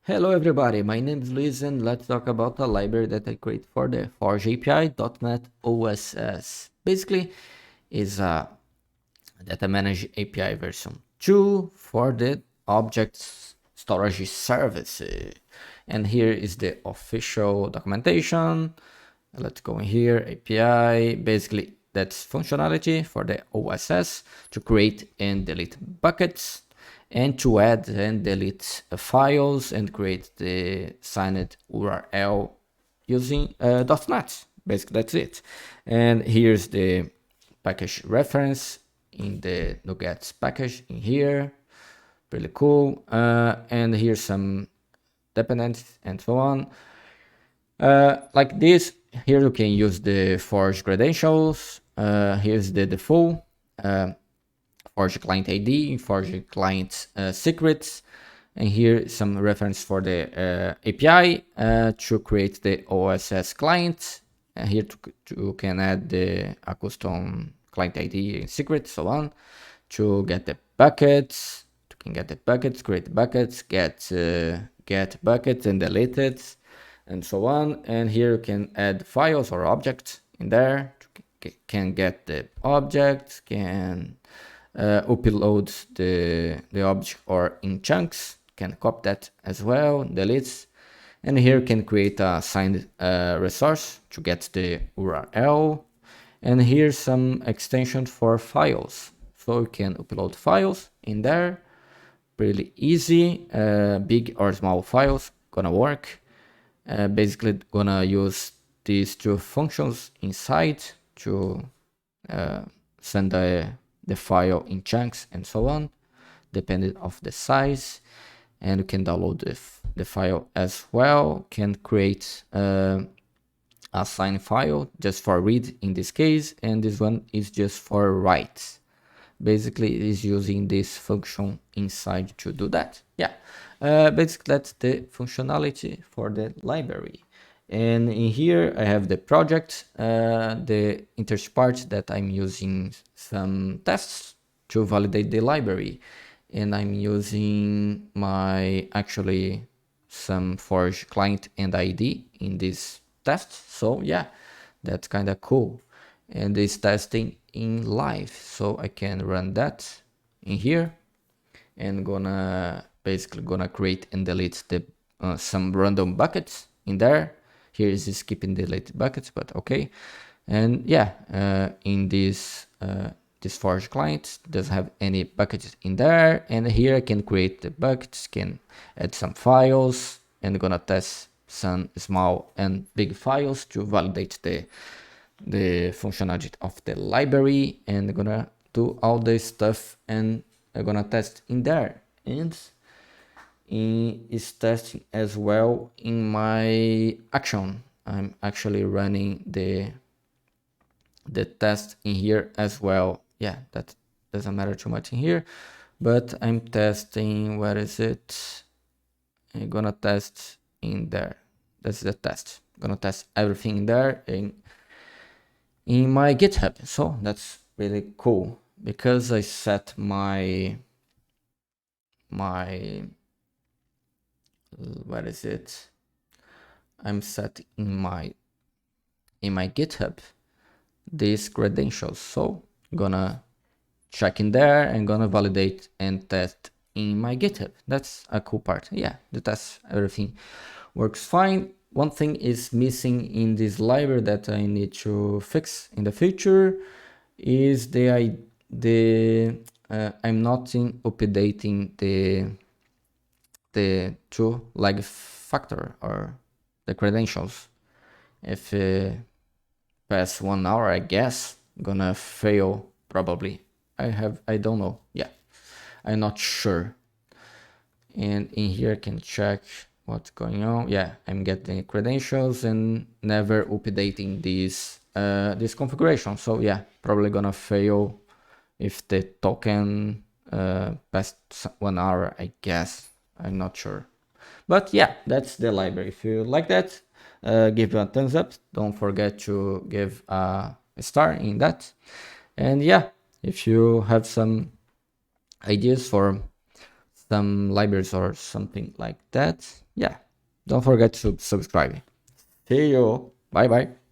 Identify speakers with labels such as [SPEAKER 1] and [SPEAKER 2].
[SPEAKER 1] Hello everybody, my name is Luis and let's talk about a library that I create for the Forge API .NET OSS. Basically, is a data manage API version 2 for the objects storage service. And here is the official documentation. Let's go in here, API. Basically, that's functionality for the OSS to create and delete buckets and to add and delete files and create the signed URL using .NET. Basically, that's it. And here's the package reference in the NuGets package in here. Really cool. And here's some dependencies and so on. Like this, here you can use the Forge credentials. Here's the default. Forge client ID, Forge client secrets, and here some reference for the API to create the OSS client. And here you can add a custom client ID and secret, so on, to get the buckets. You can get the buckets, create buckets, get buckets and delete it, and so on. And here you can add files or objects in there. Can get the object, can upload the object or in chunks, can copy that as well, delete, and here can create a signed resource to get the URL, and here's some extension for files, so you can upload files in there, really easy, big or small files gonna work. Basically gonna use these two functions inside to send the file in chunks and so on, depending of the size. And you can download the file as well, can create a signed file just for read in this case, and this one is just for write. Basically it is using this function inside to do that. Yeah, basically that's the functionality for the library. And in here I have the project, the interest part that I'm using some tests to validate the library, and I'm using my actually some Forge client and ID in this test. So yeah, that's kind of cool. And it's testing in live, so I can run that in here and basically gonna create and delete the some random buckets in there. Here is skip and delete buckets, but okay. And yeah, in this Forge client doesn't have any buckets in there, and here I can create the buckets, can add some files, and gonna test some small and big files to validate the functionality of the library, and gonna do all this stuff, and I'm gonna test in there, and is testing as well in my action. I'm actually running the test in here as well. Yeah, that doesn't matter too much in here, but I'm testing, where is it? I'm gonna test in there. That's the test. I'm gonna test everything in there in my GitHub. So that's really cool because I set my where is it? I'm set in my GitHub these credentials. So I'm gonna check in there and gonna validate and test in my GitHub. That's a cool part. Yeah, the test, everything works fine. One thing is missing in this library that I need to fix in the future is I'm not updating the two-leg factor or the credentials. If past 1 hour, I guess gonna fail probably. I don't know. Yeah, I'm not sure. And in here I can check what's going on. Yeah, I'm getting credentials and never updating this configuration. So yeah, probably gonna fail if the token past 1 hour, I guess. I'm not sure. But yeah, that's the library. If you like that, give it a thumbs up. Don't forget to give a star in that. And yeah, if you have some ideas for some libraries or something like that, yeah, don't forget to subscribe. See you. Bye bye.